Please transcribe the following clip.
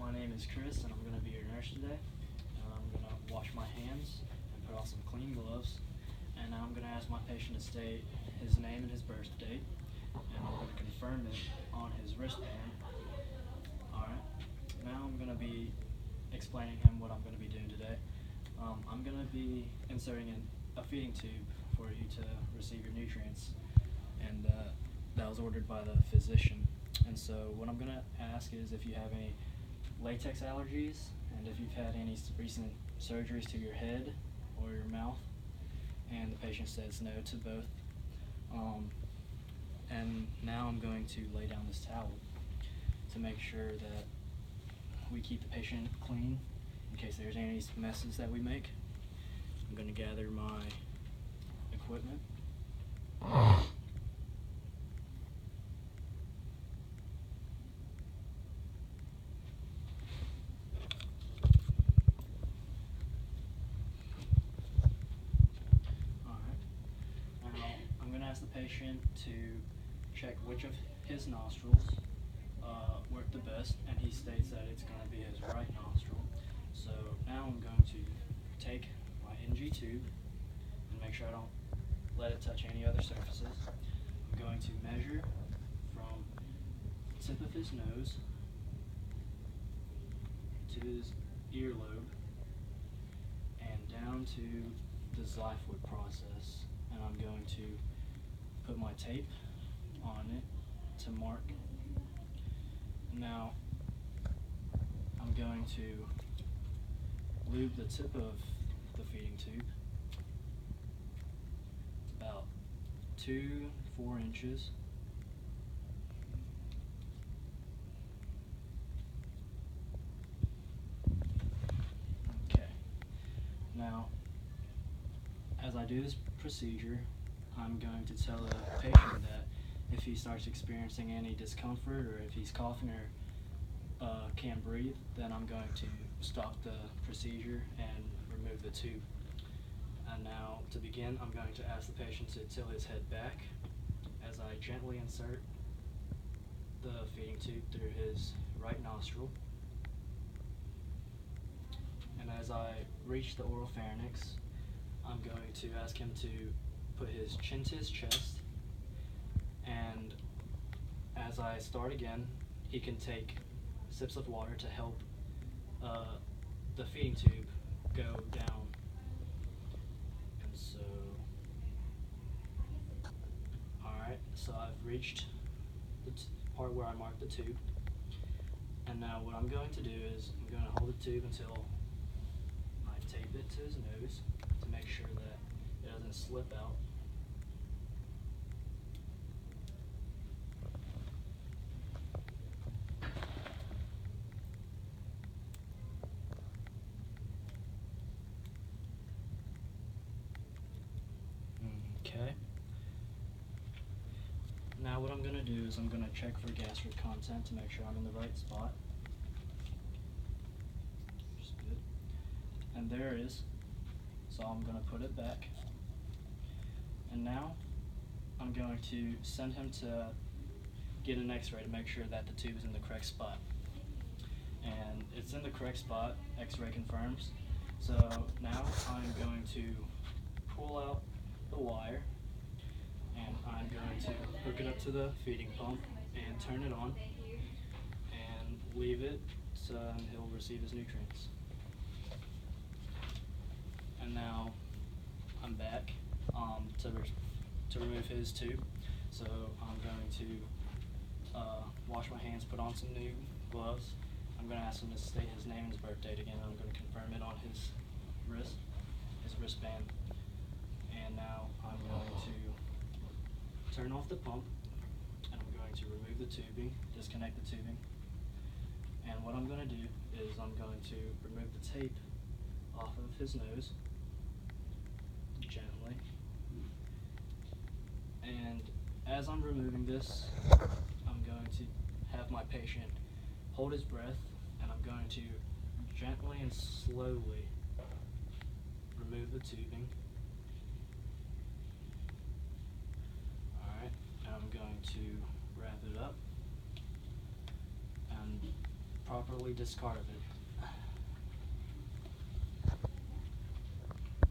My name is Chris, and I'm going to be your nurse today. I'm going to wash my hands and put on some clean gloves. And now I'm going to ask my patient to state his name and his birth date. And I'm going to confirm it on his wristband. Alright. Now I'm going to be explaining him what I'm going to be doing today. I'm going to be inserting a feeding tube for you to receive your nutrients. And that was ordered by the physician. And so what I'm going to ask is if you have any latex allergies, and if you've had any recent surgeries to your head or your mouth. And the patient says no to both. And now I'm going to lay down this towel to make sure that we keep the patient clean in case there's any messes that we make. I'm going to gather my equipment. Ask the patient to check which of his nostrils work the best, and he states that it's going to be his right nostril. So now I'm going to take my NG tube and make sure I don't let it touch any other surfaces. I'm going to measure from the tip of his nose to his earlobe and down to the xiphoid process, and I'm going to put my tape on it to mark. Now I'm going to lube the tip of the feeding tube about 2 to 4 inches. Okay. Now, as I do this procedure, I'm going to tell the patient that if he starts experiencing any discomfort or if he's coughing or can't breathe, then I'm going to stop the procedure and remove the tube. And now, to begin, I'm going to ask the patient to tilt his head back as I gently insert the feeding tube through his right nostril. And as I reach the oral pharynx, I'm going to ask him to put his chin to his chest, and as I start again, he can take sips of water to help the feeding tube go down. And so, alright, so I've reached the part where I marked the tube, and now what I'm going to do is I'm going to hold the tube until I tape it to his nose to make sure that it doesn't slip out. Okay. Now what I'm going to do is I'm going to check for gastric content to make sure I'm in the right spot. Just good. And there it is. So I'm going to put it back. And now I'm going to send him to get an x-ray to make sure that the tube is in the correct spot. And it's in the correct spot, x-ray confirms. So now I'm going to pull out the wire, and I'm going to hook it up to the feeding pump and turn it on and leave it so he'll receive his nutrients. And now I'm back to remove his tube. So I'm going to wash my hands, put on some new gloves. I'm going to ask him to state his name and his birth date again. I'm going to confirm it on his wristband. And now I'm going to turn off the pump, and I'm going to remove the tubing, disconnect the tubing. And what I'm going to do is I'm going to remove the tape off of his nose, gently. And as I'm removing this, I'm going to have my patient hold his breath, and I'm going to gently and slowly remove the tubing. Alright, and I'm going to wrap it up. And properly discarded it.